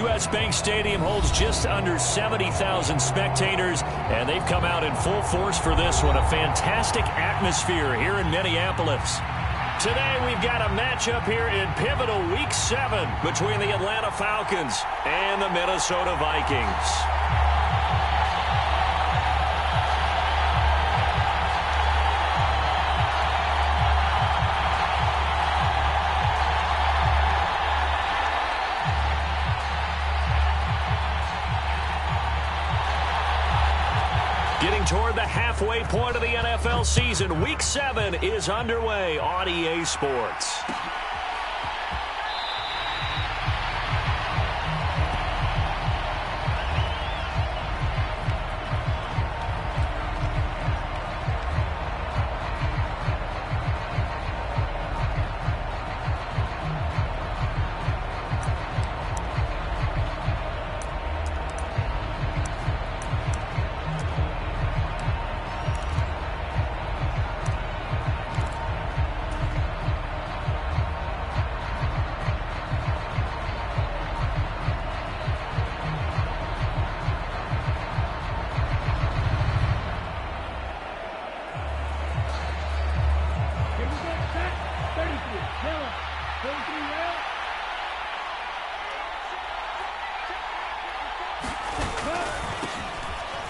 U.S. Bank Stadium holds just under 70,000 spectators, and they've come out in full force for this one. A fantastic atmosphere here in Minneapolis. Today we've got a matchup here in pivotal Week 7 between the Atlanta Falcons and the Minnesota Vikings. Getting toward the halfway point of the NFL season, Week 7 is underway on EA Sports.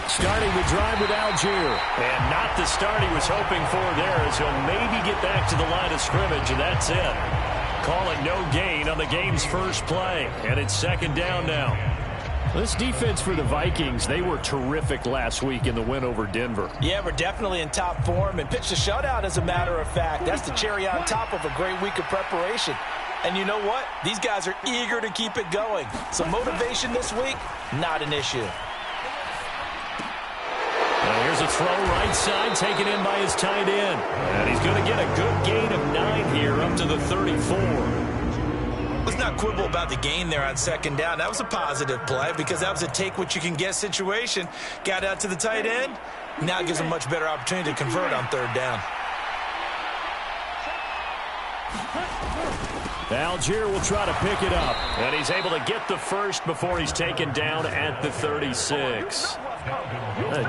Starting the drive with Algier. And not the start he was hoping for there, as he'll maybe get back to the line of scrimmage, and that's it. Call it no gain on the game's first play. And it's second down now. This defense for the Vikings, they were terrific last week in the win over Denver. Yeah, we're definitely in top form and pitched a shutout, as a matter of fact. That's the cherry on top of a great week of preparation. And you know what? These guys are eager to keep it going. So motivation this week, not an issue. Now here's a throw right side, taken in by his tight end. And he's going to get a good gain of 9 here, up to the 34. Let's not quibble about the gain there on second down. That was a positive play because that was a take-what-you-can-get situation. Got out to the tight end. Now it gives him a much better opportunity to convert on third down. Algier will try to pick it up. And he's able to get the first before he's taken down at the 36.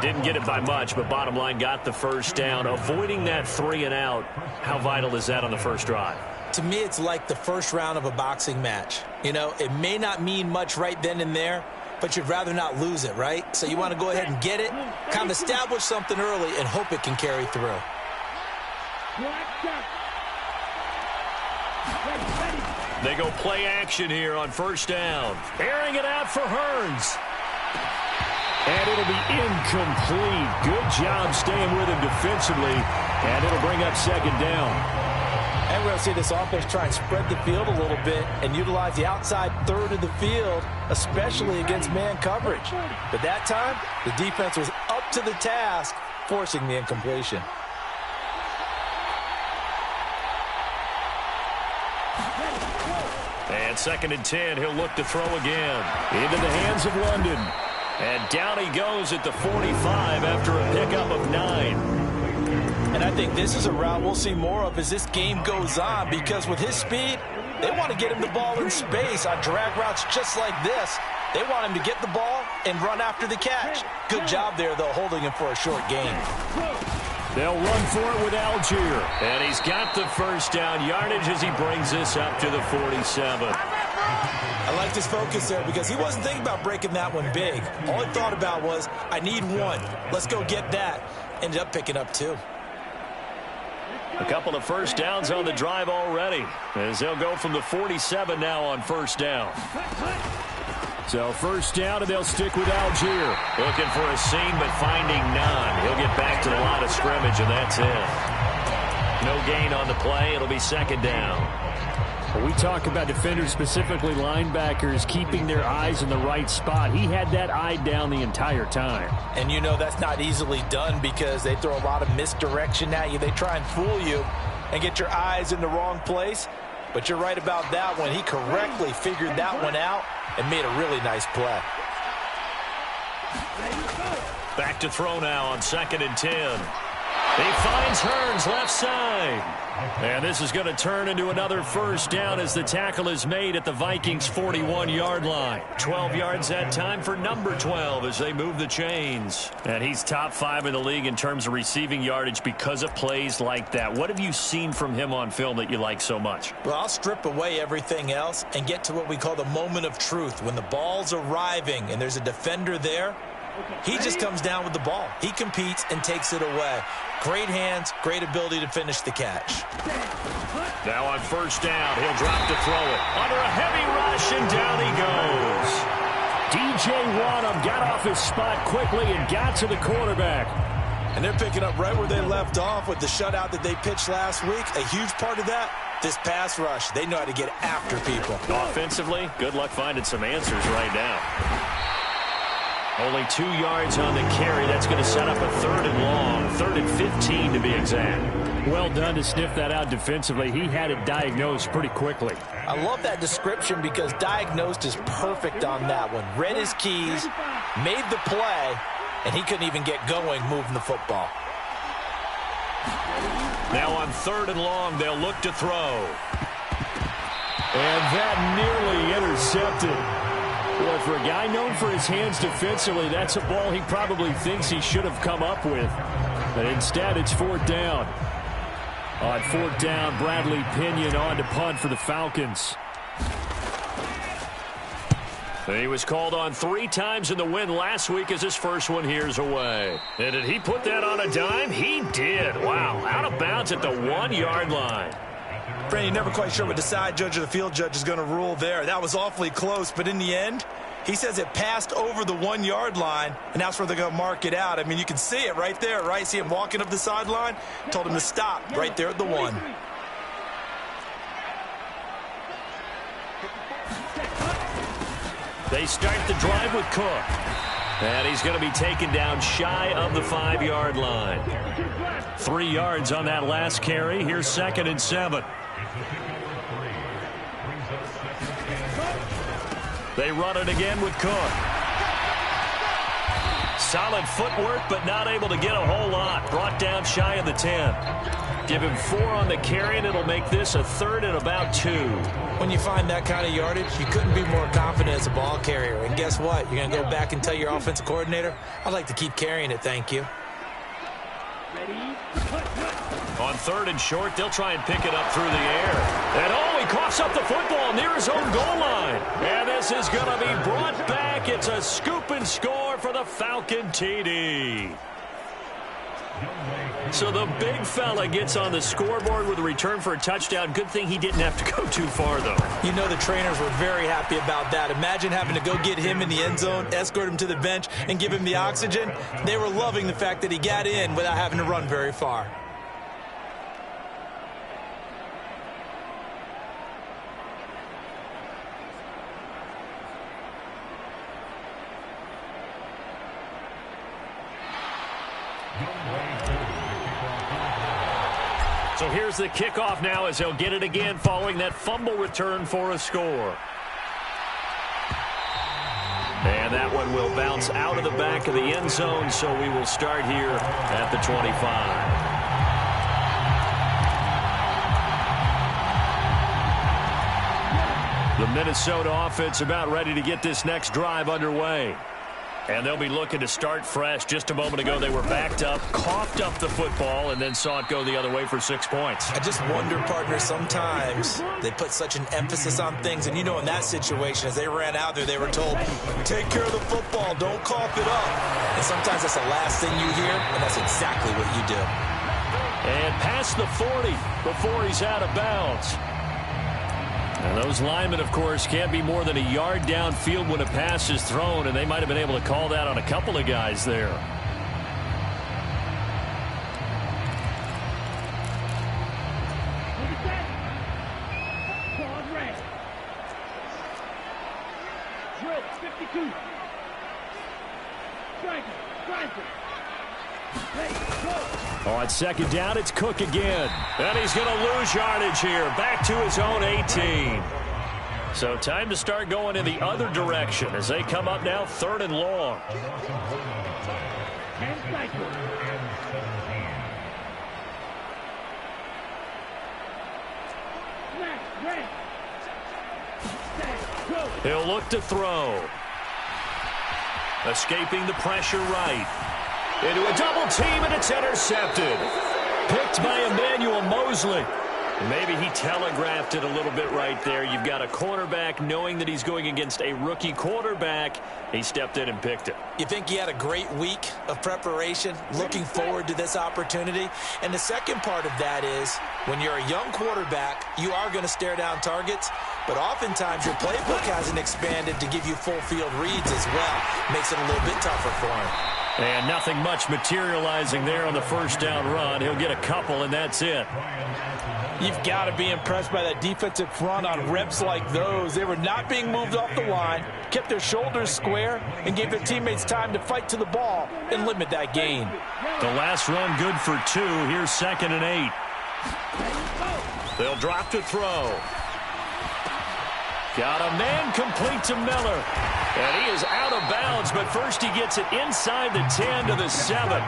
Didn't get it by much, but bottom line, got the first down. Avoiding that 3 and out, how vital is that on the first drive? To me, it's like the first round of a boxing match. You know, it may not mean much right then and there, but you'd rather not lose it, right? So you want to go ahead and get it, kind of establish something early, and hope it can carry through. They go play action here on first down. Airing it out for Hearns. And it'll be incomplete. Good job staying with him defensively. And it'll bring up second down. And we're going to see this offense try and spread the field a little bit and utilize the outside third of the field, especially against man coverage. But that time, the defense was up to the task, forcing the incompletion. And second and 10, he'll look to throw again. Into the hands of London. And down he goes at the 45 after a pickup of 9. And I think this is a route we'll see more of as this game goes on, because with his speed, they want to get him the ball in space on drag routes just like this. They want him to get the ball and run after the catch. Good job there, though, holding him for a short gain. They'll run for it with Algier. And he's got the first down yardage as he brings this up to the 47. I liked his focus there because he wasn't thinking about breaking that one big. All he thought about was, I need one. Let's go get that. Ended up picking up 2. A couple of first downs on the drive already, as they'll go from the 47 now on first down. So first down, and they'll stick with Algier. Looking for a seam, but finding none. He'll get back to the line of scrimmage, and that's it. No gain on the play. It'll be second down. We talk about defenders, specifically linebackers, keeping their eyes in the right spot. He had that eye down the entire time. And you know that's not easily done because they throw a lot of misdirection at you. They try and fool you and get your eyes in the wrong place. But you're right about that one. He correctly figured that one out and made a really nice play. Back to throw now on second and 10. He finds Hearns left side. And this is going to turn into another first down as the tackle is made at the Vikings' 41-yard line. 12 yards that time for number 12 as they move the chains. And he's top 5 in the league in terms of receiving yardage because of plays like that. What have you seen from him on film that you like so much? Well, I'll strip away everything else and get to what we call the moment of truth. When the ball's arriving and there's a defender there, he just comes down with the ball. He competes and takes it away. Great hands, great ability to finish the catch. Now on first down, he'll drop to throw it. Under a heavy rush, and down he goes. DJ Wonnum got off his spot quickly and got to the quarterback. And they're picking up right where they left off with the shutout that they pitched last week. A huge part of that, this pass rush. They know how to get after people. Offensively, good luck finding some answers right now. Only 2 yards on the carry. That's going to set up a 3rd and long. 3rd and 15 to be exact. Well done to sniff that out defensively. He had it diagnosed pretty quickly. I love that description because diagnosed is perfect on that one. Read his keys, made the play, and he couldn't even get going moving the football. Now on 3rd and long, they'll look to throw. And that nearly intercepted. Well, for a guy known for his hands defensively, that's a ball he probably thinks he should have come up with. But instead, it's 4th down. On 4th down, Bradley Pinion on to punt for the Falcons. He was called on 3 times in the win last week as his first one here's away. And did he put that on a dime? He did. Wow, out of bounds at the 1-yard line. Brandon, you're never quite sure what the side judge or the field judge is going to rule there. That was awfully close, but in the end, he says it passed over the 1-yard line, and that's where they're going to mark it out. I mean, you can see it right there, right? See him walking up the sideline? Told him to stop right there at the 1. They start the drive with Cook. And he's going to be taken down shy of the 5-yard line. 3 yards on that last carry. Here's 2nd and 7. They run it again with Cook. Solid footwork, but not able to get a whole lot. Brought down shy of the 10. Give him 4 on the carry, and it'll make this a 3rd and about 2. When you find that kind of yardage, you couldn't be more confident as a ball carrier. And guess what? You're going to go back and tell your offensive coordinator, I'd like to keep carrying it, thank you. On 3rd and short, they'll try and pick it up through the air. And oh, he coughs up the football near his own goal line. And this is going to be brought back. It's a scoop and score for the Falcon TD. So the big fella gets on the scoreboard with a return for a touchdown. Good thing he didn't have to go too far, though. You know the trainers were very happy about that. Imagine having to go get him in the end zone, escort him to the bench, and give him the oxygen. They were loving the fact that he got in without having to run very far. So here's the kickoff now as he'll get it again following that fumble return for a score. And that one will bounce out of the back of the end zone, so we will start here at the 25. The Minnesota offense about ready to get this next drive underway. And they'll be looking to start fresh. Just a moment ago, they were backed up, coughed up the football, and then saw it go the other way for 6 points. I just wonder, partner, sometimes they put such an emphasis on things. And, you know, in that situation, as they ran out there, they were told, take care of the football, don't cough it up. And sometimes that's the last thing you hear, and that's exactly what you do. And past the 40 before he's out of bounds. And those linemen, of course, can't be more than a yard downfield when a pass is thrown, and they might have been able to call that on a couple of guys there. On 2nd down, it's Cook again. And he's going to lose yardage here. Back to his own 18. So time to start going in the other direction as they come up now 3rd and long. He'll look to throw. Escaping the pressure right. Into a double team, and it's intercepted. Picked by Emmanuel Mosley. Maybe he telegraphed it a little bit right there. You've got a cornerback knowing that he's going against a rookie quarterback. He stepped in and picked it. You think he had a great week of preparation, looking forward to this opportunity? And the second part of that is, when you're a young quarterback, you are going to stare down targets, but oftentimes your playbook hasn't expanded to give you full field reads as well. Makes it a little bit tougher for him. And nothing much materializing there on the first down run. He'll get a couple, and that's it. You've got to be impressed by that defensive front on reps like those. They were not being moved off the line, kept their shoulders square, and gave their teammates time to fight to the ball and limit that gain. The last run good for 2. Here's 2nd and 8. They'll drop to throw. Got a man complete to Miller. And he is out of bounds, but first he gets it inside the 10 to the 7.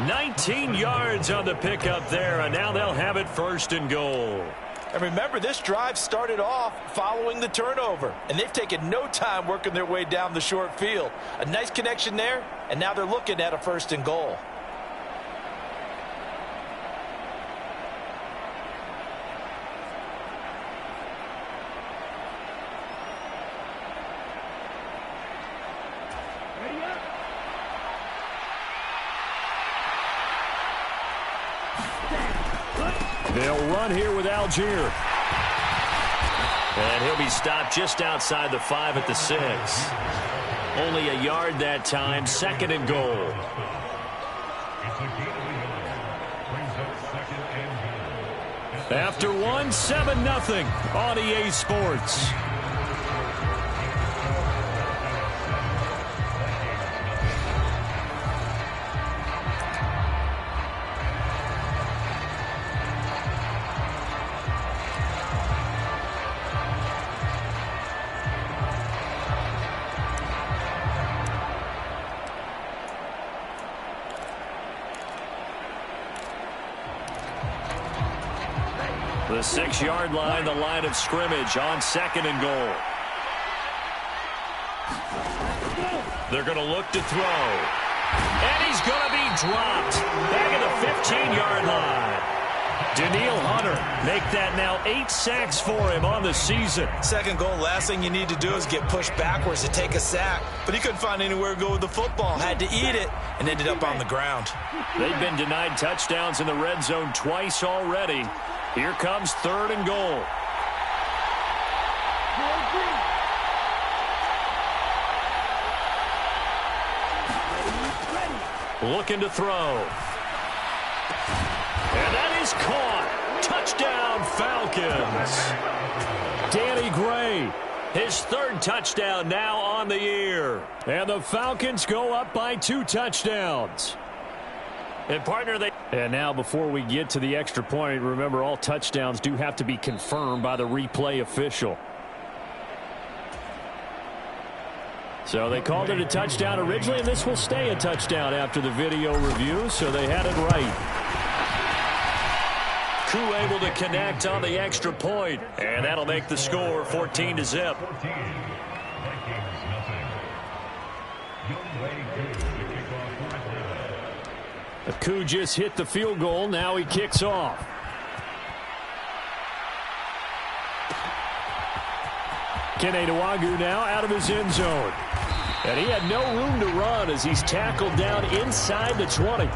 19 yards on the pickup there, and now they'll have it 1st and goal. And remember, this drive started off following the turnover, and they've taken no time working their way down the short field. A nice connection there, and now they're looking at a 1st and goal. They'll run here with Algier. And he'll be stopped just outside the 5 at the 6. Only a yard that time, 2nd and goal. After 1, 7-0 on EA Sports. The 6-yard line, the line of scrimmage on 2nd and goal. They're going to look to throw. And he's going to be dropped. Back at the 15-yard line. Danielle Hunter make that now 8 sacks for him on the season. 2nd goal, last thing you need to do is get pushed backwards to take a sack. But he couldn't find anywhere to go with the football. Had to eat it and ended up on the ground. They've been denied touchdowns in the red zone twice already. Here comes 3rd and goal. Looking to throw. And that is caught. Touchdown, Falcons. Danny Gray, his 3rd touchdown now on the year. And the Falcons go up by 2 touchdowns. And partner, and now before we get to the extra point, remember all touchdowns do have to be confirmed by the replay official. So they called it a touchdown originally, and this will stay a touchdown after the video review, so they had it right. Koo able to connect on the extra point, and that'll make the score 14-0. Koo just hit the field goal. Now he kicks off. Kene Nwangwu now out of his end zone. And he had no room to run as he's tackled down inside the 20.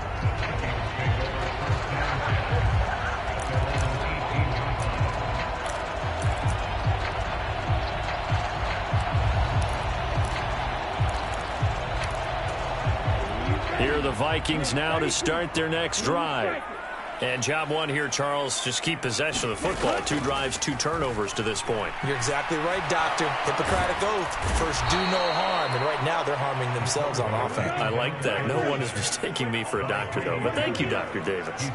Here are the Vikings now to start their next drive. And job 1 here, Charles, just keep possession of the football. 2 drives, 2 turnovers to this point. You're exactly right, Doctor. Hippocratic oath. First, do no harm. And right now, they're harming themselves on offense. I like that. No one is mistaking me for a doctor, though. But thank you, Dr. Davis.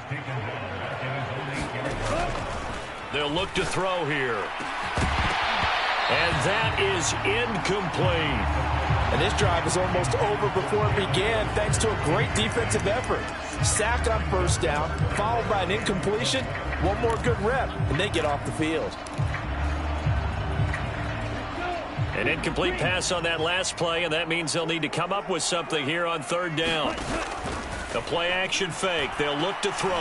They'll look to throw here. And that is incomplete. And this drive was almost over before it began, thanks to a great defensive effort. sack on first down, followed by an incompletion, one more good rep, and they get off the field. An incomplete pass on that last play, and that means they'll need to come up with something here on third down. The play-action fake. They'll look to throw.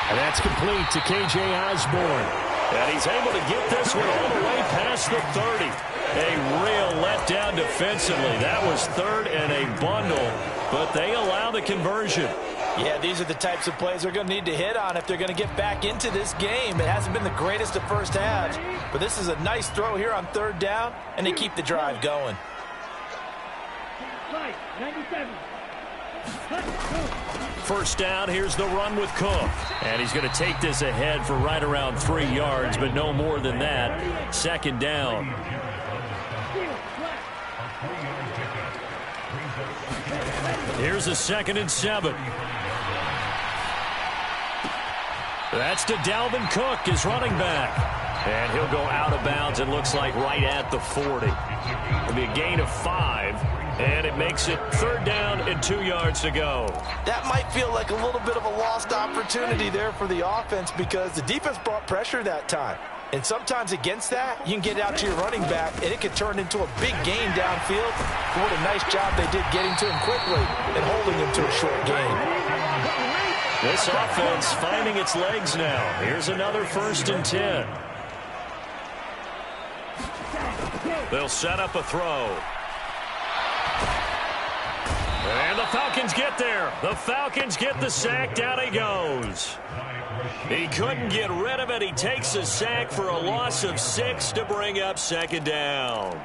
And that's complete to K.J. Osborne. And he's able to get this one all the way past the 30. A real letdown defensively. That was third and a bundle, but they allow the conversion. Yeah, these are the types of plays they're going to need to hit on if they're going to get back into this game. It hasn't been the greatest of first halves, but this is a nice throw here on third down, and they keep the drive going. First down, here's the run with Cook. And he's going to take this ahead for right around 3 yards, but no more than that. Second down. Here's a 2nd and 7. That's to Dalvin Cook, his running back. And he'll go out of bounds, it looks like right at the 40. It'll be a gain of 5, and it makes it third down and 2 yards to go. That might feel like a little bit of a lost opportunity there for the offense because the defense brought pressure that time. And sometimes against that, you can get out to your running back, and it could turn into a big gain downfield. But what a nice job they did getting to him quickly and holding him to a short gain. This offense finding its legs now. Here's another 1st and 10. They'll set up a throw. And the Falcons get there. The Falcons get the sack. Down he goes. He couldn't get rid of it. He takes a sack for a loss of 6 to bring up 2nd down.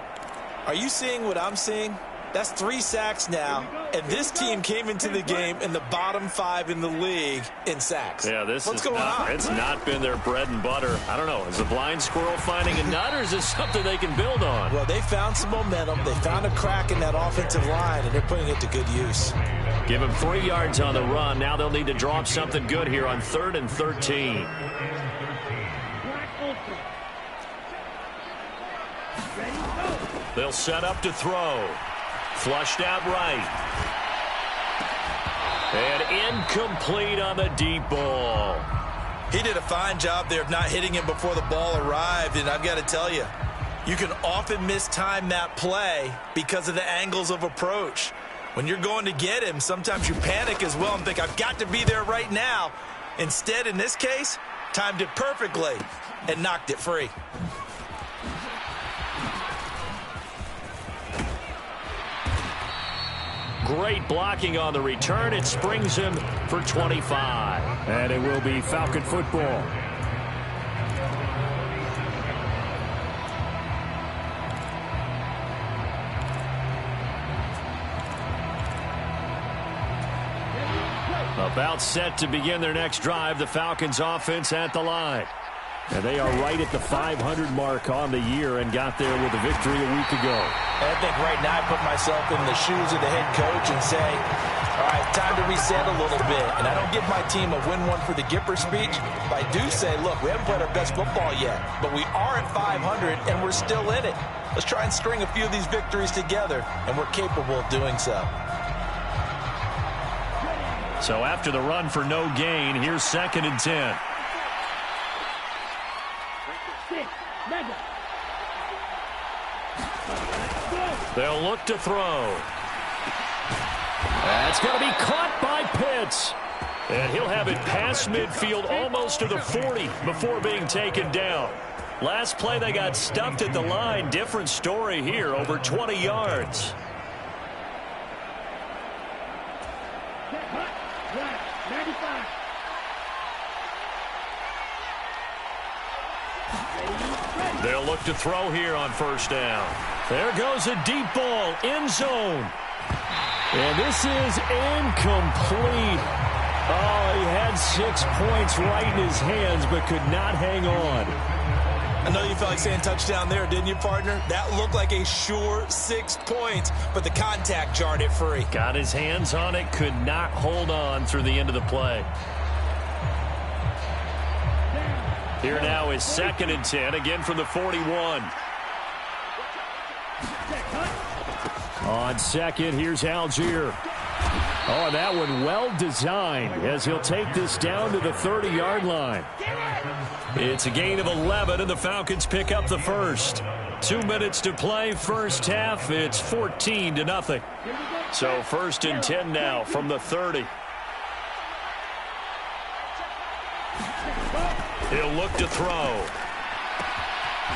Are you seeing what I'm seeing? That's 3 sacks now, and this team came into the game in the bottom 5 in the league in sacks. Yeah, What's going on? It's not been their bread and butter. I don't know. Is a blind squirrel finding a nut, or is this something they can build on? Well, they found some momentum. They found a crack in that offensive line, and they're putting it to good use. Give them 3 yards on the run. Now they'll need to draw up something good here on 3rd and 13. They'll set up to throw. Flushed out right. And incomplete on the deep ball. He did a fine job there of not hitting him before the ball arrived, and I've got to tell you, you can often mistime that play because of the angles of approach. When you're going to get him, sometimes you panic as well and think, I've got to be there right now. Instead, in this case, timed it perfectly and knocked it free. Great blocking on the return. It springs him for 25. And it will be Falcon football. About set to begin their next drive. The Falcons offense at the line. And they are right at the 500 mark on the year and got there with a victory a week ago. I think right now I put myself in the shoes of the head coach and say, all right, time to reset a little bit. And I don't give my team a win one for the Gipper speech, but I do say, look, we haven't played our best football yet, but we are at 500 and we're still in it. Let's try and string a few of these victories together, and we're capable of doing so. So after the run for no gain, here's 2nd and 10. They'll look to throw. That's going to be caught by Pitts. And he'll have it past midfield almost to the 40 before being taken down. Last play they got stuffed at the line. Different story here, over 20 yards. They'll look to throw here on 1st down. There goes a deep ball, end zone. And this is incomplete. Oh, he had 6 points right in his hands, but could not hang on. I know you felt like saying touchdown there, didn't you, partner? That looked like a sure 6 points, but the contact jarred it free. Got his hands on it, could not hold on through the end of the play. Here now is 2nd and 10, again from the 41. On 2nd, here's Algier. Oh, that one well designed as he'll take this down to the 30-yard line. It's a gain of 11, and the Falcons pick up the first. 2 minutes to play, first half. It's 14-0. So 1st and 10 now from the 30. He'll look to throw.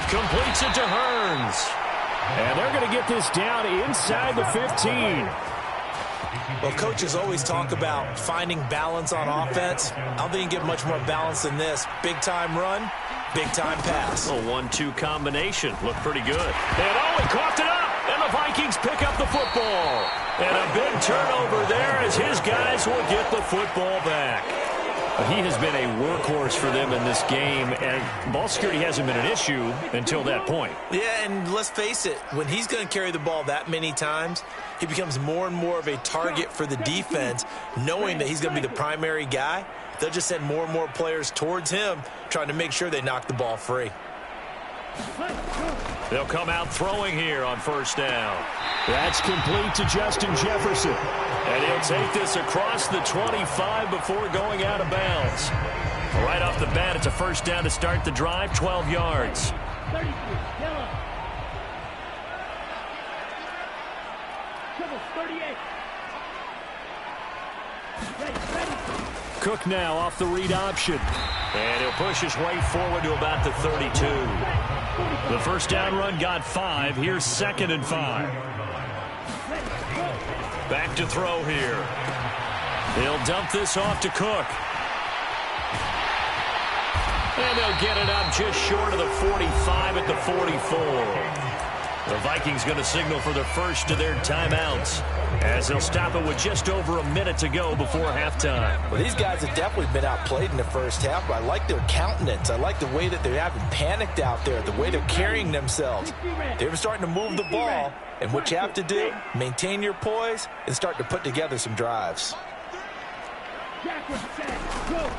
Completes it to Hearns. And they're going to get this down inside the 15. Well, coaches always talk about finding balance on offense. I don't think you can get much more balance than this. Big-time run, big-time pass. A 1-2 combination. Looked pretty good. And he coughed it up. And the Vikings pick up the football. And a big turnover there as his guys will get the football back. He has been a workhorse for them in this game, and ball security hasn't been an issue until that point. Yeah, and let's face it, when he's going to carry the ball that many times, he becomes more and more of a target for the defense, knowing that he's going to be the primary guy. They'll just send more and more players towards him, trying to make sure they knock the ball free. They'll come out throwing here on 1st down. That's complete to Justin Jefferson. And he'll take this across the 25 before going out of bounds. Right off the bat, it's a 1st down to start the drive, 12 yards. Cook now off the read option. And he'll push his way forward to about the 32. The 1st down run got 5. Here's 2nd and 5. Back to throw here. He'll dump this off to Cook. And they'll get it up just short of the 45 at the 44. The Vikings going to signal for the first of their timeouts as they'll stop it with just over a minute to go before halftime. Well, these guys have definitely been outplayed in the first half, but I like their countenance. I like the way that they haven't panicked out there, the way they're carrying themselves. They're starting to move the ball, and what you have to do, maintain your poise and start to put together some drives.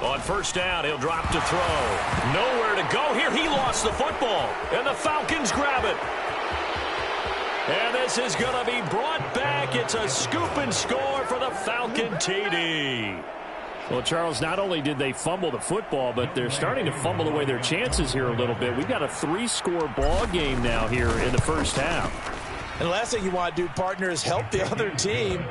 On 1st down, he'll drop to throw. Nowhere to go here. He lost the football, and the Falcons grab it. And this is going to be brought back. It's a scoop and score for the Falcon TD. Well, Charles, not only did they fumble the football, but they're starting to fumble away their chances here a little bit. We've got a 3-score ball game now here in the first half. And the last thing you want to do, partner, is help the other team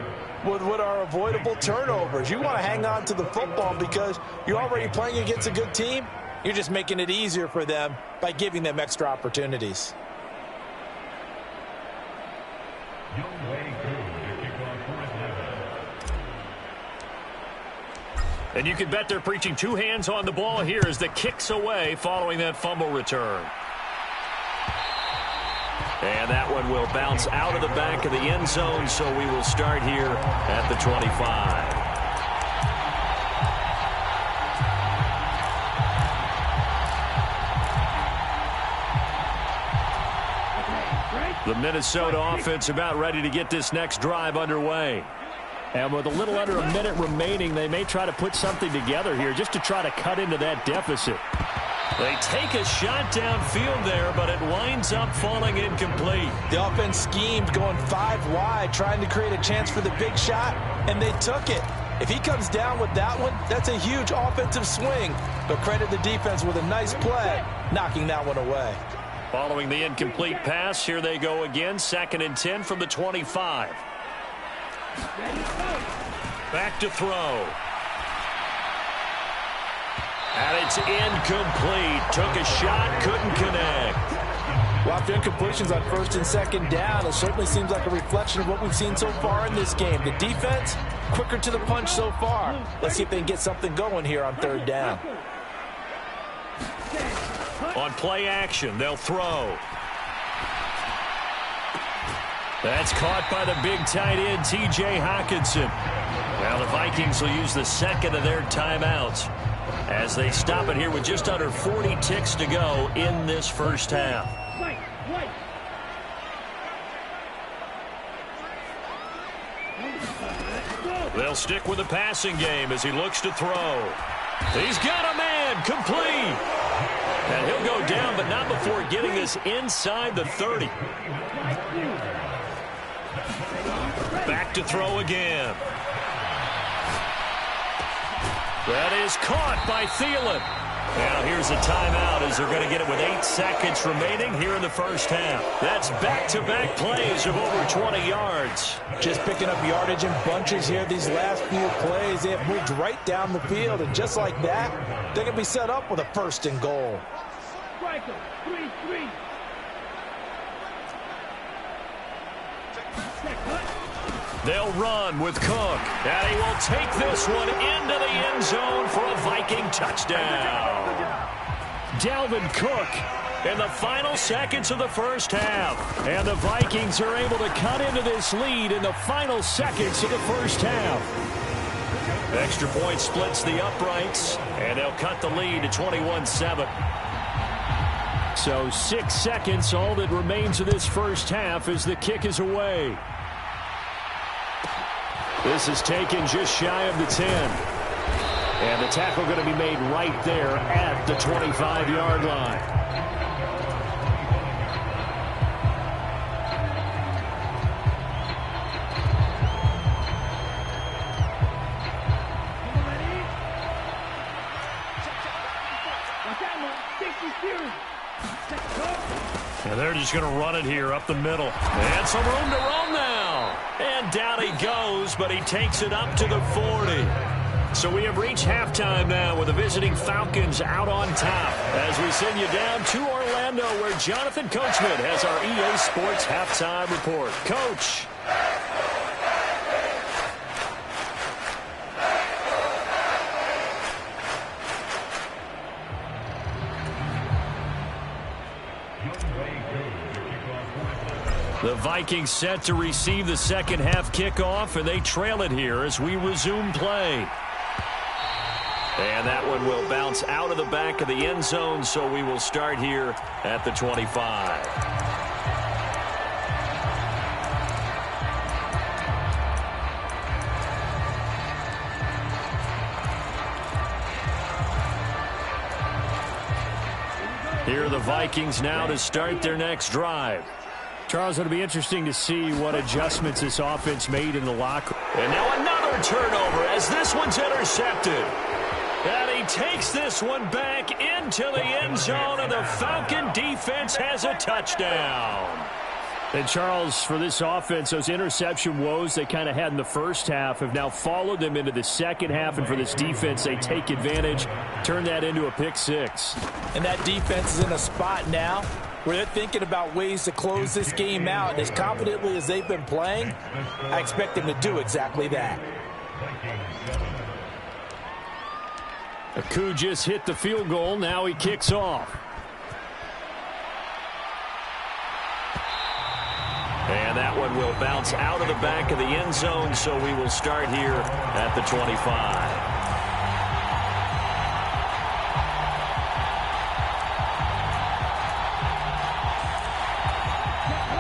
with what are avoidable turnovers. You want to hang on to the football because you're already playing against a good team. You're just making it easier for them by giving them extra opportunities. And you can bet they're preaching 2 hands on the ball here as the kick's away following that fumble return. And that one will bounce out of the back of the end zone, so we will start here at the 25. The Minnesota offense about ready to get this next drive underway. And with a little under a minute remaining, they may try to put something together here just to try to cut into that deficit. They take a shot downfield there, but it winds up falling incomplete. The offense schemed going 5 wide, trying to create a chance for the big shot, and they took it. If he comes down with that one, that's a huge offensive swing. But credit the defense with a nice play, knocking that one away. Following the incomplete pass, here they go again. 2nd and 10 from the 25. Back to throw. And it's incomplete. Took a shot, couldn't connect. Well, after incompletions on 1st and 2nd down, it certainly seems like a reflection of what we've seen so far in this game. The defense, quicker to the punch so far. Let's see if they can get something going here on 3rd down. On play action, they'll throw. That's caught by the big tight end, T.J. Hockenson. Now the Vikings will use the 2nd of their timeouts as they stop it here with just under 40 ticks to go in this first half. They'll stick with the passing game as he looks to throw. He's got a man, complete. And he'll go down, but not before getting this inside the 30. Back to throw again. That is caught by Thielen. Now here's a timeout as they're going to get it with 8 seconds remaining here in the first half. That's back-to-back plays of over 20 yards. Just picking up yardage in bunches here these last few plays. They have moved right down the field, and just like that, they're going to be set up with a 1st and goal. Striker, 3-3. They'll run with Cook, and he will take this one into the end zone for a Viking touchdown. Dalvin Cook in the final seconds of the first half. And the Vikings are able to cut into this lead in the final seconds of the first half. Extra point splits the uprights, and they'll cut the lead to 21-7. So 6 seconds, all that remains of this first half as the kick is away. This is taken just shy of the 10. And the tackle going to be made right there at the 25-yard line. And they're just going to run it here up the middle. And some room to roam now. And down he goes, but he takes it up to the 40. So we have reached halftime now with the visiting Falcons out on top. As we send you down to Orlando, where Jonathan Coachman has our EA Sports halftime report. Coach. The Vikings set to receive the second half kickoff, and they trail it here as we resume play. And that one will bounce out of the back of the end zone, so we will start here at the 25. Here are the Vikings now to start their next drive. Charles, it'll be interesting to see what adjustments this offense made in the locker room. And now another turnover as this one's intercepted. And he takes this one back into the end zone, and the Falcon defense has a touchdown. And, Charles, for this offense, those interception woes they kind of had in the first half have now followed them into the second half. And for this defense, they take advantage, turn that into a pick six. And that defense is in a spot now where they're thinking about ways to close this game out. And as confidently as they've been playing, I expect them to do exactly that. Aku just hit the field goal. Now he kicks off. And that one will bounce out of the back of the end zone, so we will start here at the 25.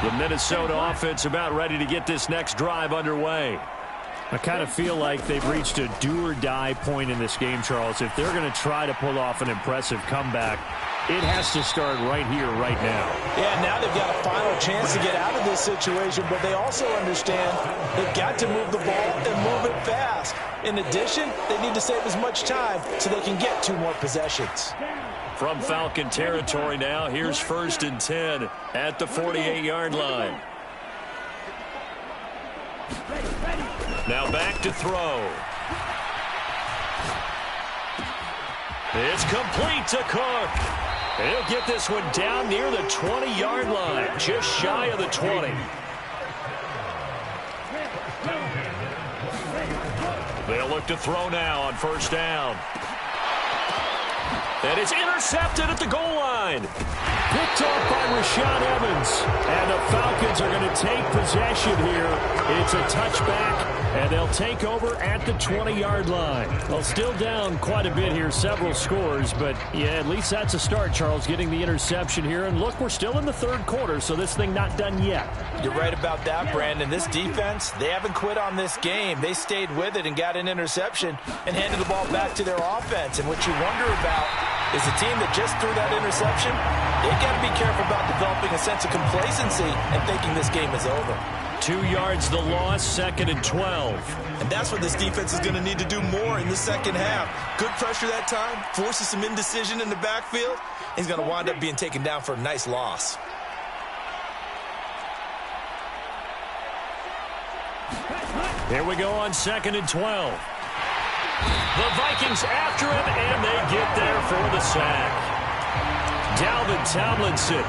The Minnesota offense about ready to get this next drive underway. I kind of feel like they've reached a do-or-die point in this game, Charles. If they're going to try to pull off an impressive comeback, it has to start right here, right now. Yeah, now they've got a final chance to get out of this situation, but they also understand they've got to move the ball and move it fast. In addition, they need to save as much time so they can get 2 more possessions. From Falcon territory now, here's 1st and 10 at the 48-yard line. Now back to throw. It's complete to Cook. He'll get this one down near the 20-yard line, just shy of the 20. They'll look to throw now on 1st down. And it's intercepted at the goal line. Picked off by Rashaan Evans. And the Falcons are going to take possession here. It's a touchback, and they'll take over at the 20-yard line. Well, still down quite a bit here, several scores. But, yeah, at least that's a start, Charles, getting the interception here. And, look, we're still in the 3rd quarter, so this thing not done yet. You're right about that, Brandon. This defense, they haven't quit on this game. They stayed with it and got an interception and handed the ball back to their offense. And what you wonder about is the team that just threw that interception, they've got to be careful about developing a sense of complacency and thinking this game is over. 2 yards the loss, 2nd and 12. And that's what this defense is going to need to do more in the second half. Good pressure that time, forces some indecision in the backfield. He's going to wind up being taken down for a nice loss. Here we go on 2nd and 12. The Vikings after him, and they get there for the sack. Dalvin Tomlinson,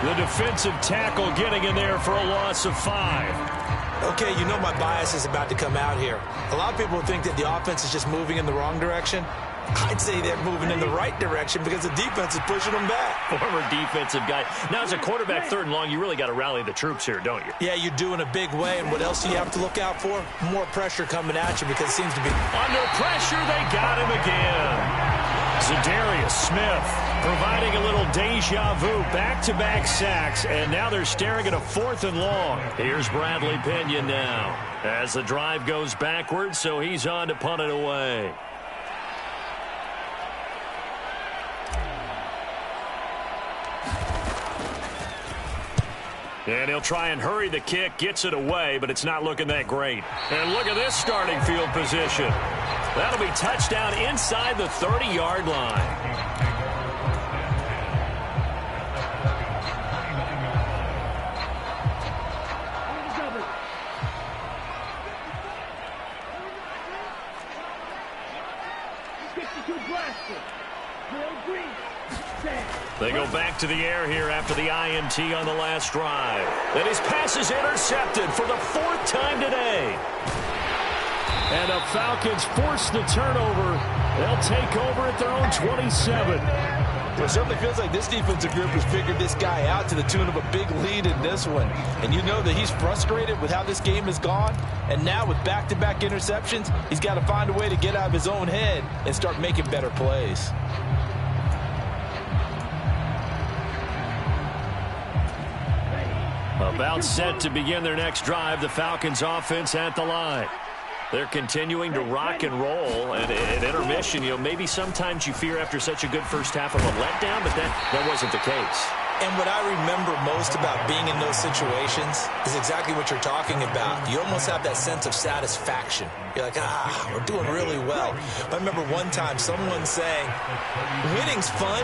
the defensive tackle, getting in there for a loss of 5. Okay, you know my bias is about to come out here. A lot of people think that the offense is just moving in the wrong direction. I'd say they're moving in the right direction because the defense is pushing them back. Former defensive guy. Now, as a quarterback, 3rd and long, you really got to rally the troops here, don't you? Yeah, you do in a big way. And what else do you have to look out for? More pressure coming at you because it seems to be... Under pressure, they got him again. Za'Darius Smith providing a little deja vu, back-to-back sacks, and now they're staring at a 4th and long. Here's Bradley Pinion now as the drive goes backwards, so he's on to punt it away. And he'll try and hurry the kick, gets it away, but it's not looking that great. And look at this starting field position. That'll be touchdown inside the 30-yard line. They go back to the air here after the INT on the last drive. And his pass is intercepted for the 4th time today. And the Falcons force the turnover. They'll take over at their own 27. Well, it certainly feels like this defensive group has figured this guy out to the tune of a big lead in this one. And you know that he's frustrated with how this game has gone. And now with back-to-back interceptions, he's got to find a way to get out of his own head and start making better plays. About set to begin their next drive, the Falcons offense at the line. They're continuing to rock and roll, and at intermission, maybe sometimes you fear after such a good first half of a letdown, but that wasn't the case. And what I remember most about being in those situations is exactly what you're talking about. You almost have that sense of satisfaction. You're like, we're doing really well. I remember one time someone saying, winning's fun,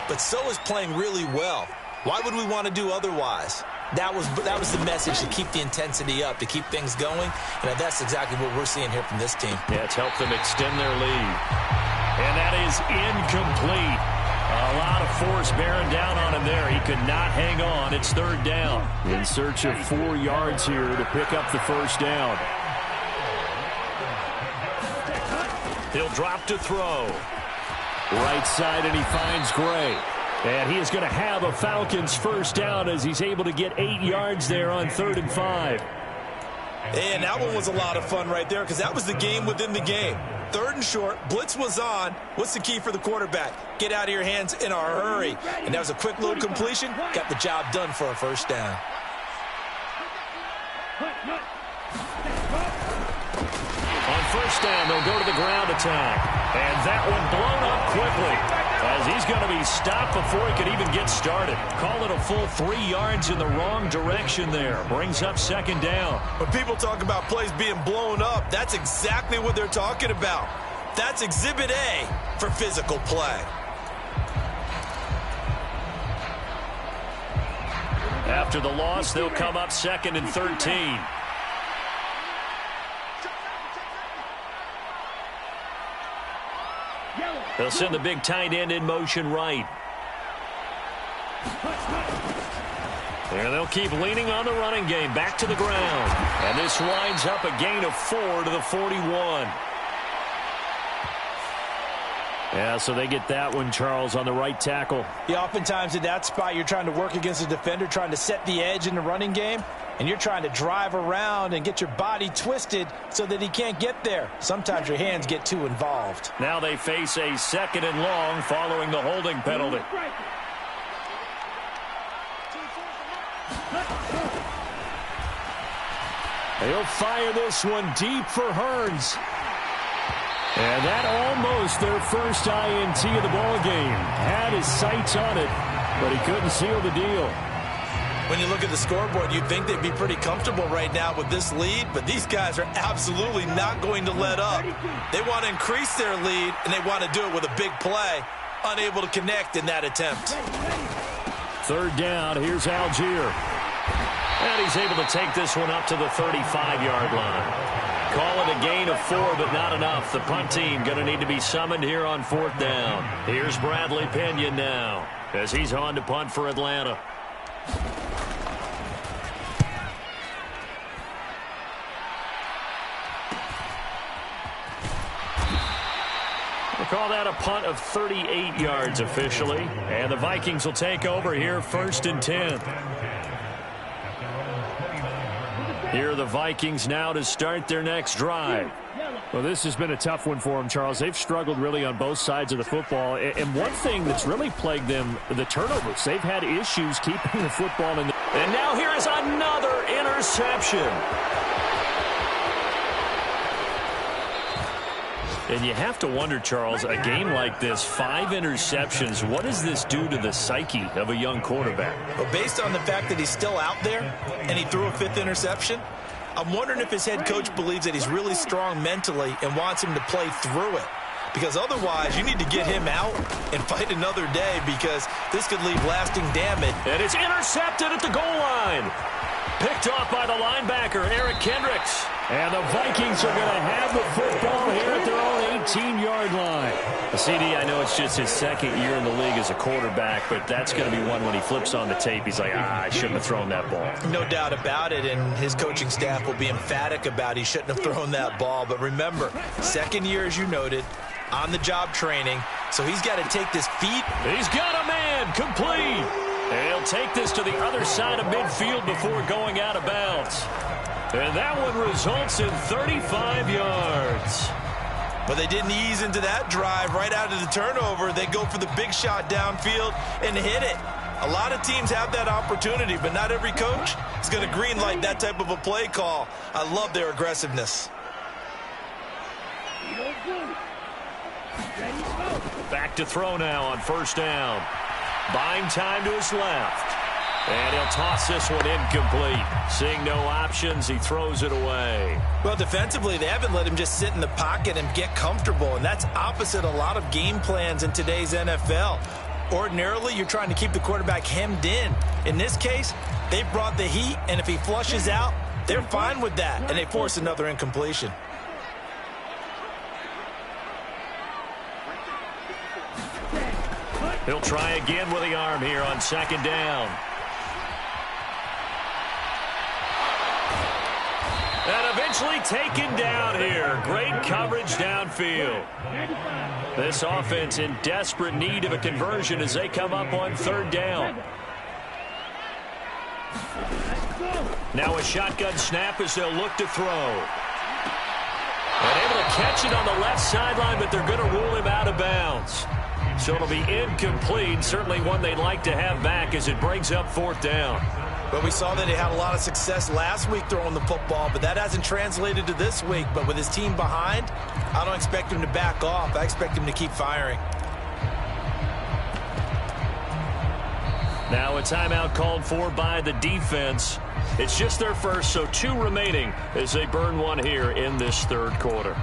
but so is playing really well. Why would we want to do otherwise? That was the message, to keep the intensity up, to keep things going. And that's exactly what we're seeing here from this team. Yeah, it's helped them extend their lead. And that is incomplete. A lot of force bearing down on him there. He could not hang on. It's 3rd down. In search of 4 yards here to pick up the 1st down. He'll drop to throw. Right side, and he finds Gray. And he is going to have a Falcons 1st down as he's able to get 8 yards there on 3rd and 5. And that one was a lot of fun right there because that was the game within the game. 3rd and short, blitz was on. What's the key for the quarterback? Get out of your hands in a hurry. And that was a quick little completion. Got the job done for a 1st down. On 1st down, they'll go to the ground attack. And that one blown up quickly as he's going to be stopped before he could even get started. Call it a full 3 yards in the wrong direction there. Brings up 2nd down. When people talk about plays being blown up, that's exactly what they're talking about. That's Exhibit A for physical play. After the loss, they'll come up 2nd and 13. They'll send the big tight end in motion right. And they'll keep leaning on the running game. Back to the ground. And this winds up a gain of 4 to the 41. Yeah, so they get that one, Charles, on the right tackle. Yeah, oftentimes at that spot, you're trying to work against a defender, trying to set the edge in the running game, and you're trying to drive around and get your body twisted so that he can't get there. Sometimes your hands get too involved. Now they face a 2nd and long following the holding penalty. He'll fire this one deep for Hearns. And that almost their first INT of the ball game. Had his sights on it, but he couldn't seal the deal. When you look at the scoreboard, you'd think they'd be pretty comfortable right now with this lead, but these guys are absolutely not going to let up. They want to increase their lead, and they want to do it with a big play. Unable to connect in that attempt. Third down, here's Algier. And he's able to take this one up to the 35-yard line. Call it a gain of 4, but not enough. The punt team going to need to be summoned here on 4th down. Here's Bradley Pinion now as he's on to punt for Atlanta. We'll call that a punt of 38 yards officially. And the Vikings will take over here 1st and 10. Here are the Vikings now to start their next drive. Well, this has been a tough one for them, Charles. They've struggled really on both sides of the football. And one thing that's really plagued them, the turnovers. They've had issues keeping the football in the... And now here is another interception. And you have to wonder, Charles, a game like this, 5 interceptions, what does this do to the psyche of a young quarterback? Well, based on the fact that he's still out there and he threw a 5th interception, I'm wondering if his head coach believes that he's really strong mentally and wants him to play through it. Because otherwise, you need to get him out and fight another day because this could leave lasting damage. And it's intercepted at the goal line. Picked off by the linebacker, Eric Kendricks. And the Vikings are going to have the football here at their own 18-yard line. CD, I know it's just his 2nd year in the league as a quarterback, but that's going to be one when he flips on the tape. He's like, I shouldn't have thrown that ball. No doubt about it, and his coaching staff will be emphatic about he shouldn't have thrown that ball. But remember, 2nd year, as you noted, on-the-job training, so he's got to take this feet. He's got a man, complete. And he'll take this to the other side of midfield before going out of bounds. And that one results in 35 yards. But they didn't ease into that drive right out of the turnover. They go for the big shot downfield and hit it. A lot of teams have that opportunity, but not every coach is going to green light that type of a play call. I love their aggressiveness. Back to throw now on 1st down. Buying time to his left. And he'll toss this one incomplete. Seeing no options, he throws it away. Well, defensively, they haven't let him just sit in the pocket and get comfortable, and that's opposite a lot of game plans in today's NFL. Ordinarily, you're trying to keep the quarterback hemmed in. In this case, they brought the heat, and if he flushes out, they're fine with that, and they force another incompletion. He'll try again with the arm here on 2nd down. And eventually taken down here. Great coverage downfield. This offense in desperate need of a conversion as they come up on 3rd down. Now a shotgun snap as they'll look to throw. And able to catch it on the left sideline, but they're going to rule him out of bounds. So it'll be incomplete. Certainly one they'd like to have back as it brings up 4th down. But we saw that he had a lot of success last week throwing the football, but that hasn't translated to this week. But with his team behind, I don't expect him to back off. I expect him to keep firing. Now a timeout called for by the defense. It's just their first, so 2 remaining as they burn one here in this 3rd quarter.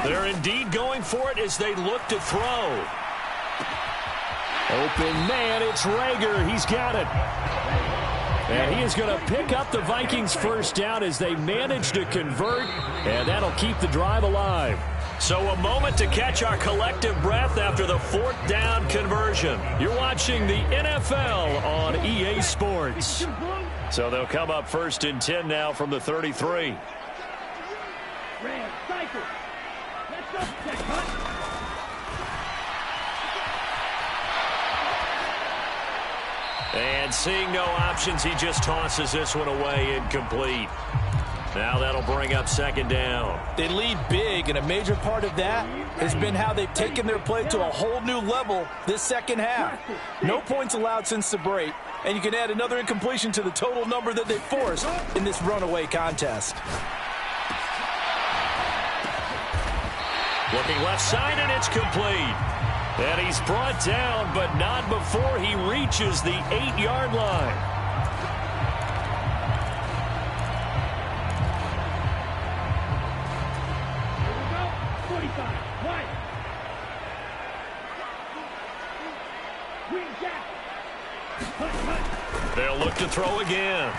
They're indeed going for it as they look to throw. Open man, it's Rager. He's got it. And he is going to pick up the Vikings' 1st down as they manage to convert, and that'll keep the drive alive. So a moment to catch our collective breath after the 4th down conversion. You're watching the NFL on EA Sports. So they'll come up 1st and 10 now from the 33. And seeing no options, he just tosses this one away incomplete. Now that'll bring up 2nd down. They lead big, and a major part of that has been how they've taken their play to a whole new level this 2nd half. No points allowed since the break, and you can add another incompletion to the total number that they forced in this runaway contest. Looking left side, and it's complete. And he's brought down, but not before he reaches the 8-yard line. Here we go. 45. Right. Green jack. They'll look to throw again.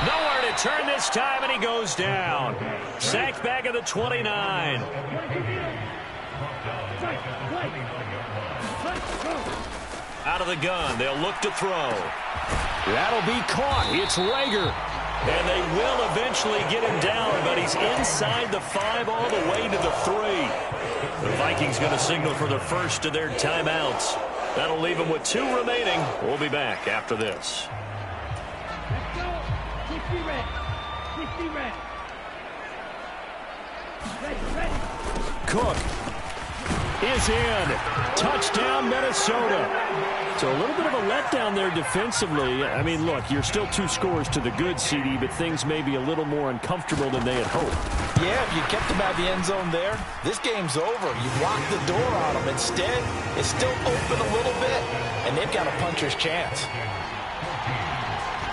Nowhere to turn this time, and he goes down. Sacked back at the 29. Out of the gun, they'll look to throw. That'll be caught. It's Rager. And they will eventually get him down, but he's inside the 5 all the way to the 3. The Vikings going to signal for the first of their timeouts. That'll leave them with 2 remaining. We'll be back after this. Let's go. 60 red. 60 red. Ready. Cook is in. Touchdown, Minnesota. So a little bit of a letdown there defensively. I mean, look, you're still 2 scores to the good, CD, but things may be a little more uncomfortable than they had hoped. Yeah, if you kept them out of the end zone there, this game's over. You locked the door on them. Instead, it's still open a little bit, and they've got a puncher's chance.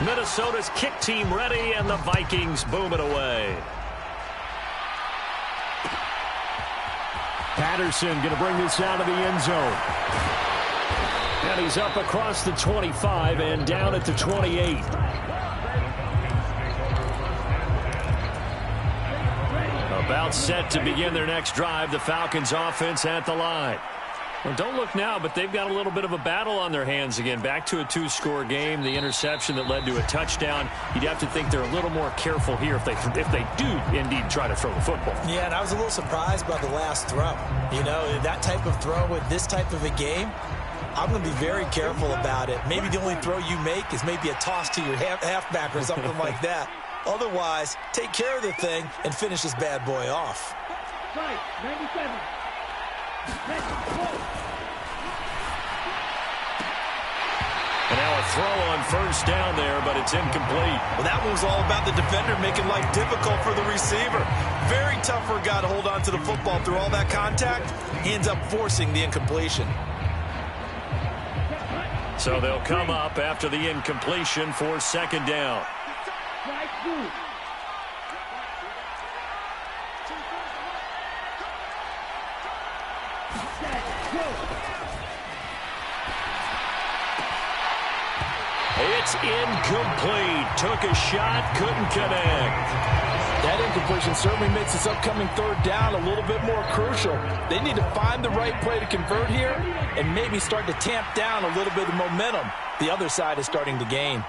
Minnesota's kick team ready, and the Vikings boom it away. Patterson going to bring this out of the end zone. And he's up across the 25 and down at the 28. About set to begin their next drive. The Falcons offense at the line. Well, don't look now, but they've got a little bit of a battle on their hands again. Back to a 2-score game. The interception that led to a touchdown. You'd have to think they're a little more careful here if they do indeed try to throw the football. Yeah, and I was a little surprised by the last throw. You know, that type of throw with this type of a game, I'm going to be very careful about it. Maybe the only throw you make is maybe a toss to your halfback or something like that. Otherwise, take care of the thing and finish this bad boy off. Right. 97. And now a throw on first down there, but it's incomplete. Well, that one was all about the defender making life difficult for the receiver. Very tough for a guy to hold on to the football through all that contact. He ends up forcing the incompletion. So they'll come up after the incompletion for second down. It's incomplete. Took a shot, couldn't connect. That incompletion certainly makes this upcoming third down a little bit more crucial. They need to find the right play to convert here and maybe start to tamp down a little bit of momentum the other side is starting to gain.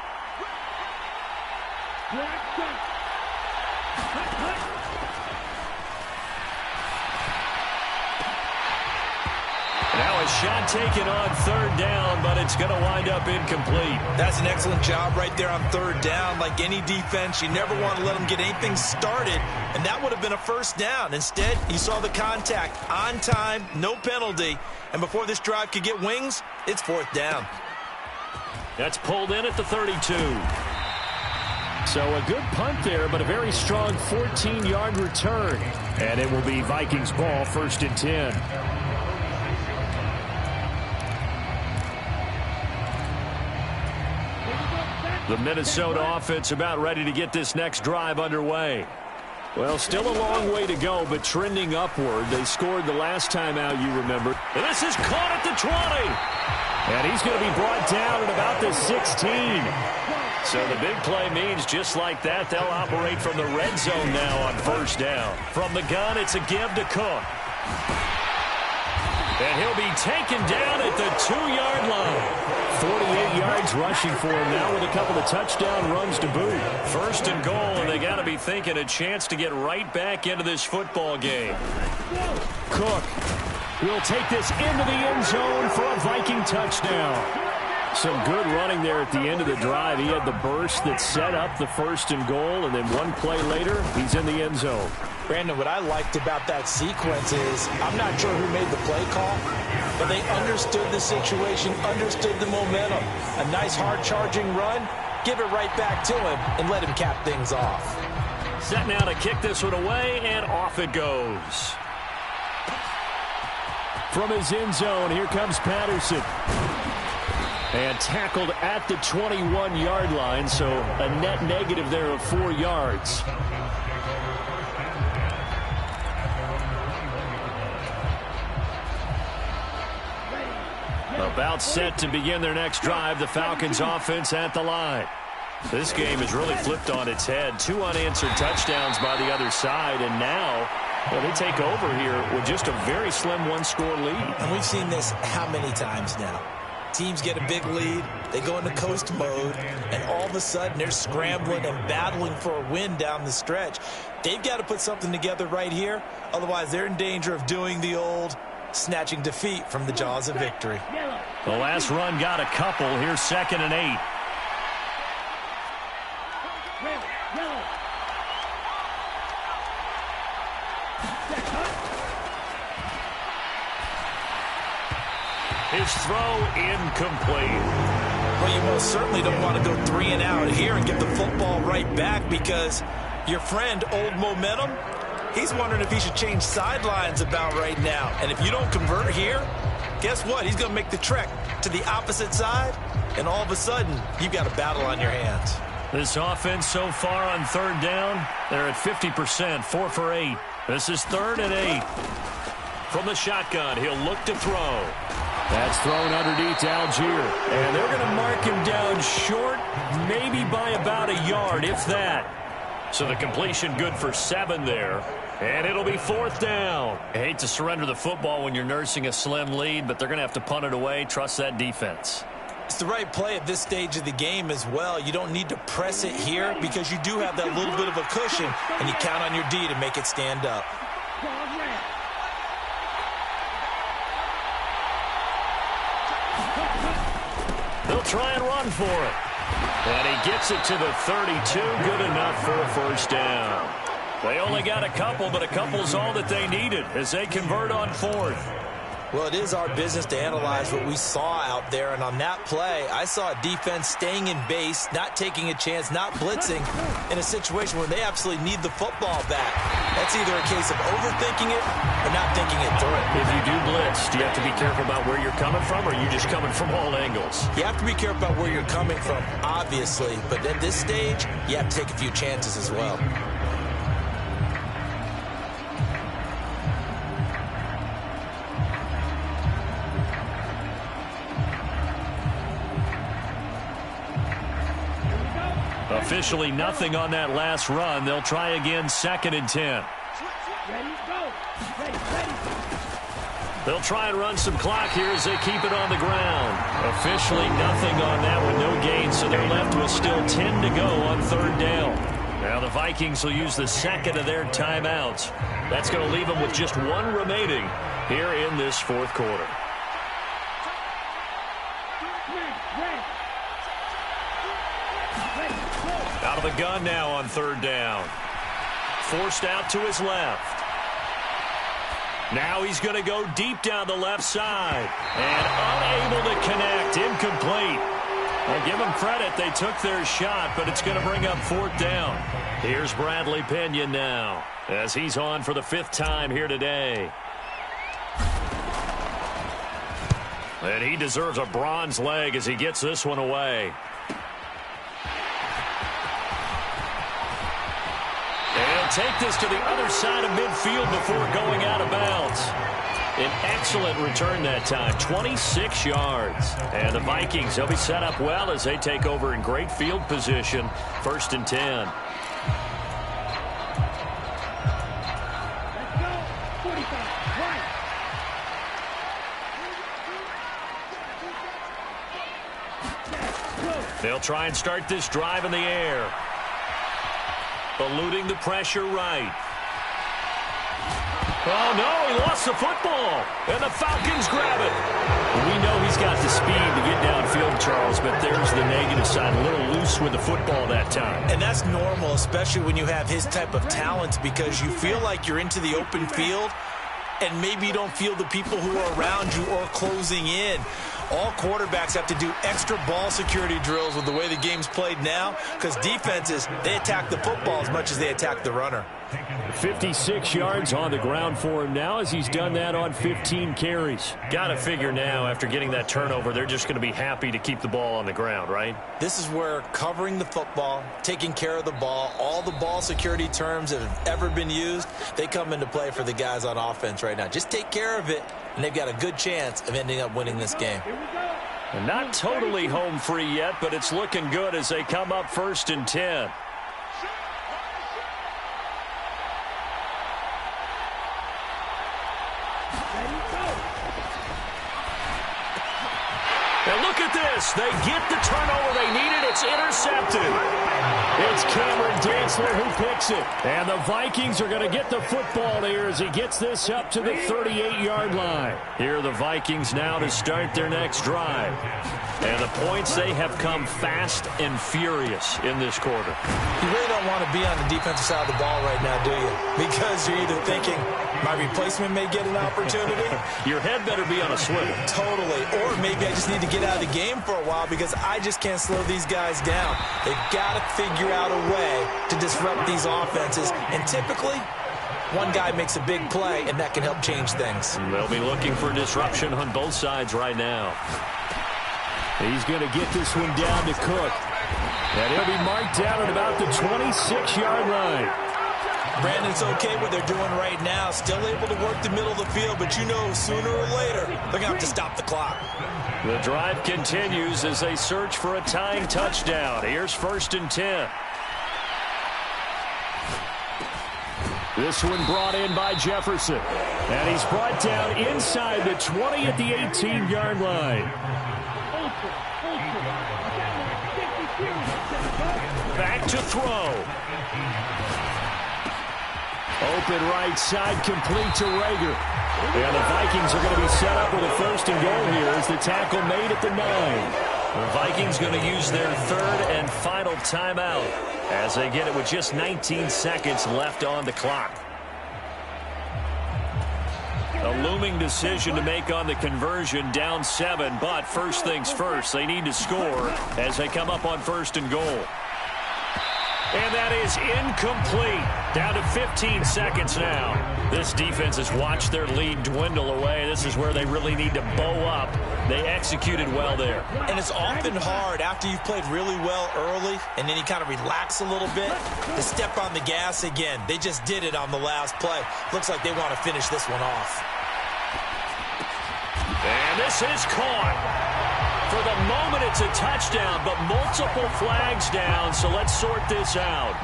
Now a shot taken on third down, but it's going to wind up incomplete. That's an excellent job right there on third down. Like any defense, you never want to let them get anything started, and that would have been a first down. Instead, you saw the contact on time, no penalty, and before this drive could get wings, it's fourth down. That's pulled in at the 32. So a good punt there, but a very strong 14-yard return. And it will be Vikings ball, 1st and 10. The Minnesota offense about ready to get this next drive underway. Well, still a long way to go, but trending upward. They scored the last time out, you remember. And this is caught at the 20. And he's going to be brought down at about the 16. So the big play means just like that, they'll operate from the red zone now on first down. From the gun, it's a give to Cook. And he'll be taken down at the 2-yard line. 48 yards rushing for him now with a couple of touchdown runs to boot. 1st and goal, and they got to be thinking a chance to get right back into this football game. Cook will take this into the end zone for a Viking touchdown. Some good running there at the end of the drive. He had the burst that set up the 1st and goal, and then one play later, he's in the end zone. Brandon, what I liked about that sequence is I'm not sure who made the play call, but they understood the situation, understood the momentum. A nice hard-charging run, give it right back to him, and let him cap things off. Set now to kick this one away, and off it goes. From his end zone, here comes Patterson. And tackled at the 21-yard line, so a net negative there of 4 yards. About set to begin their next drive, the Falcons offense at the line. This game has really flipped on its head. 2 unanswered touchdowns by the other side, and now they take over here with just a very slim one-score lead. And we've seen this how many times now? Teams get a big lead, they go into coast mode, and all of a sudden they're scrambling and battling for a win down the stretch. They've got to put something together right here, otherwise they're in danger of doing the old snatching defeat from the jaws of victory. The last run got a couple. Here's 2nd and 8. His throw incomplete. Well, you most certainly don't want to go 3 and out here and get the football right back, because your friend, Old Momentum, he's wondering if he should change sidelines about right now. And if you don't convert here, guess what? He's going to make the trek to the opposite side, and all of a sudden, you've got a battle on your hands. This offense so far on 3rd down, they're at 50%, 4 for 8. This is 3rd and 8. From the shotgun, he'll look to throw. That's thrown underneath to Algier. And they're going to mark him down short, maybe by about a yard, if that. So the completion good for 7 there. And it'll be 4th down. I hate to surrender the football when you're nursing a slim lead, but they're going to have to punt it away. Trust that defense. It's the right play at this stage of the game as well. You don't need to press it here because you do have that little bit of a cushion, and you count on your D to make it stand up. They'll try and run for it. And he gets it to the 32. Good enough for a 1st down. They only got a couple, but a couple's all that they needed as they convert on 4th. Well, it is our business to analyze what we saw out there, and on that play, I saw a defense staying in base, not taking a chance, not blitzing, in a situation where they absolutely need the football back. That's either a case of overthinking it or not thinking it through. If you do blitz, do you have to be careful about where you're coming from, or are you just coming from all angles? You have to be careful about where you're coming from, obviously, but at this stage, you have to take a few chances as well. Officially nothing on that last run. They'll try again, 2nd and 10. Ready, go. Ready. They'll try and run some clock here as they keep it on the ground. Officially nothing on that with no gain, so they're left with still 10 to go on 3rd down. Now the Vikings will use the 2nd of their timeouts. That's going to leave them with just 1 remaining here in this 4th quarter. Out of the gun now on 3rd down. Forced out to his left. Now he's going to go deep down the left side. And unable to connect. Incomplete. I'll give them credit. They took their shot, but it's going to bring up 4th down. Here's Bradley Pinion now as he's on for the 5th time here today. And he deserves a bronze leg as he gets this one away. Take this to the other side of midfield before going out of bounds. An excellent return that time, 26 yards. And the Vikings, they'll be set up well as they take over in great field position, 1st and 10. Let's go. 45. Right. They'll try and start this drive in the air. Eluding the pressure right. Oh, no, he lost the football. And the Falcons grab it. We know he's got the speed to get downfield, Charles, but there's the negative side. A little loose with the football that time. And that's normal, especially when you have his type of talent, because you feel like you're into the open field and maybe you don't feel the people who are around you or closing in. all quarterbacks have to do extra ball security drills with the way the game's played now, because defenses, they attack the football as much as they attack the runner. 56 yards on the ground for him now as he's done that on 15 carries. Got to figure now after getting that turnover, they're just going to be happy to keep the ball on the ground, right? This is where covering the football, taking care of the ball, all the ball security terms that have ever been used, they come into play for the guys on offense right now. Just take care of it, and they've got a good chance of ending up winning this game. And not totally home free yet, but it's looking good as they come up 1st and 10. And look at this. They get the turnover they needed. It's intercepted. It's Cameron Dantzler who picks it. And the Vikings are going to get the football here as he gets this up to the 38-yard line. Here are the Vikings now to start their next drive. And the points, they have come fast and furious in this quarter. You really don't want to be on the defensive side of the ball right now, do you? Because you're either thinking, my replacement may get an opportunity. Your head better be on a swivel. Totally. Or maybe I just need to get out of the game for a while because I just can't slow these guys down. They've got to figure out a way to disrupt these offenses. And typically, one guy makes a big play, and that can help change things. They'll be looking for disruption on both sides right now. He's going to get this one down to Cook. And he'll be marked down at about the 26-yard line. Brandon's okay what they're doing right now. Still able to work the middle of the field, but you know sooner or later they're going to have to stop the clock. The drive continues as they search for a tying touchdown. Here's 1st and 10. This one brought in by Jefferson. And he's brought down inside the 20 at the 18-yard line. Back to throw. Open right side, complete to Rager. And the Vikings are going to be set up with a 1st and goal here as the tackle made at the 9. The Vikings going to use their 3rd and final timeout as they get it with just 19 seconds left on the clock. A looming decision to make on the conversion, down 7, but first things first, they need to score as they come up on 1st and goal. And that is incomplete. Down to 15 seconds now. This defense has watched their lead dwindle away. This is where they really need to bow up. They executed well there. And it's often hard after you've played really well early and then you kind of relax a little bit to step on the gas again. They just did it on the last play. Looks like they want to finish this one off. And this is caught. For the moment, it's a touchdown, but multiple flags down, so let's sort this out.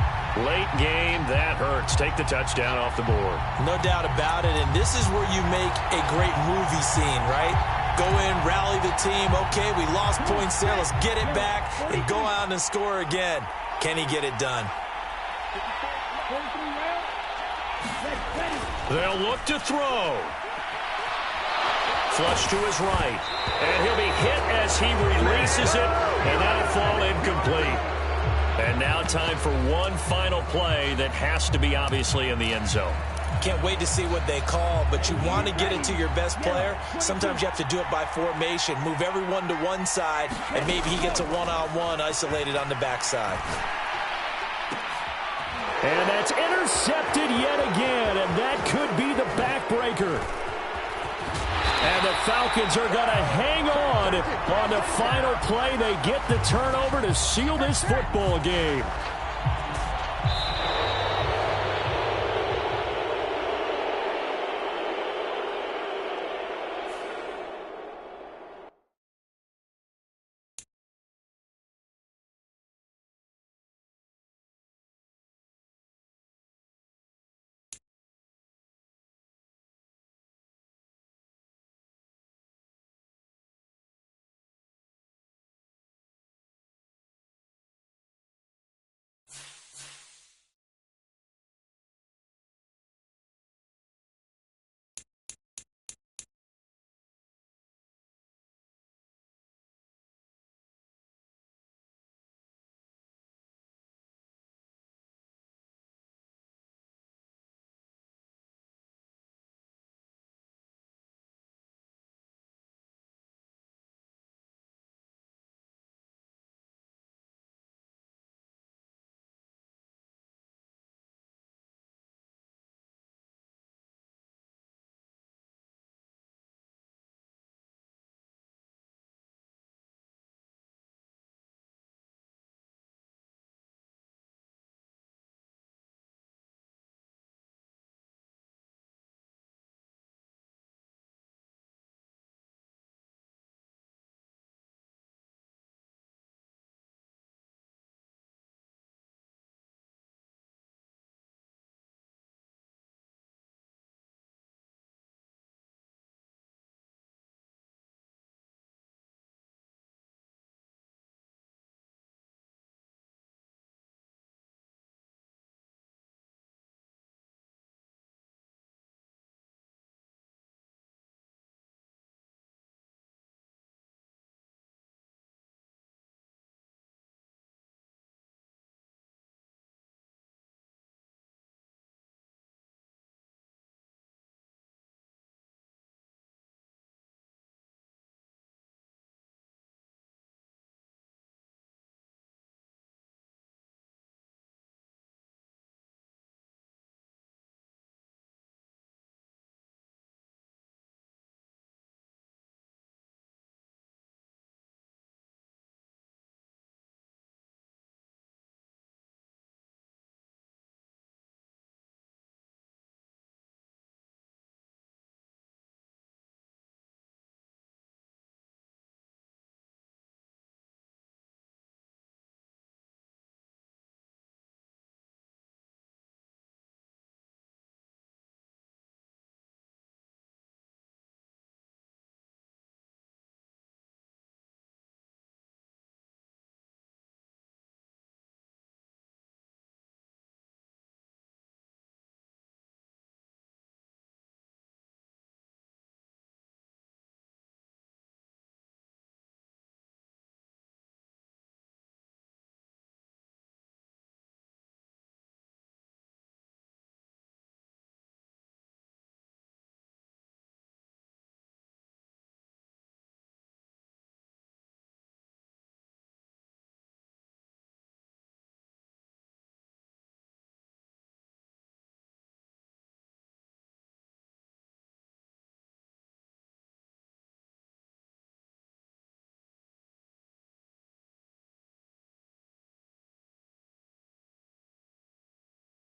Late game, that hurts. Take the touchdown off the board. No doubt about it, and this is where you make a great movie scene, right? Go in, rally the team. Okay, we lost points there. Let's get it back and go out and score again. Can he get it done? They'll look to throw. Flush to his right. And he'll be hit as he releases it, and that'll fall incomplete. And now time for one final play that has to be obviously in the end zone. Can't wait to see what they call, but you want to get it to your best player. Sometimes you have to do it by formation. Move everyone to one side, and maybe he gets a one-on-one isolated on the backside. And that's intercepted yet again, and that could be the backbreaker. And the Falcons are going to hang on the final play. They get the turnover to seal this football game.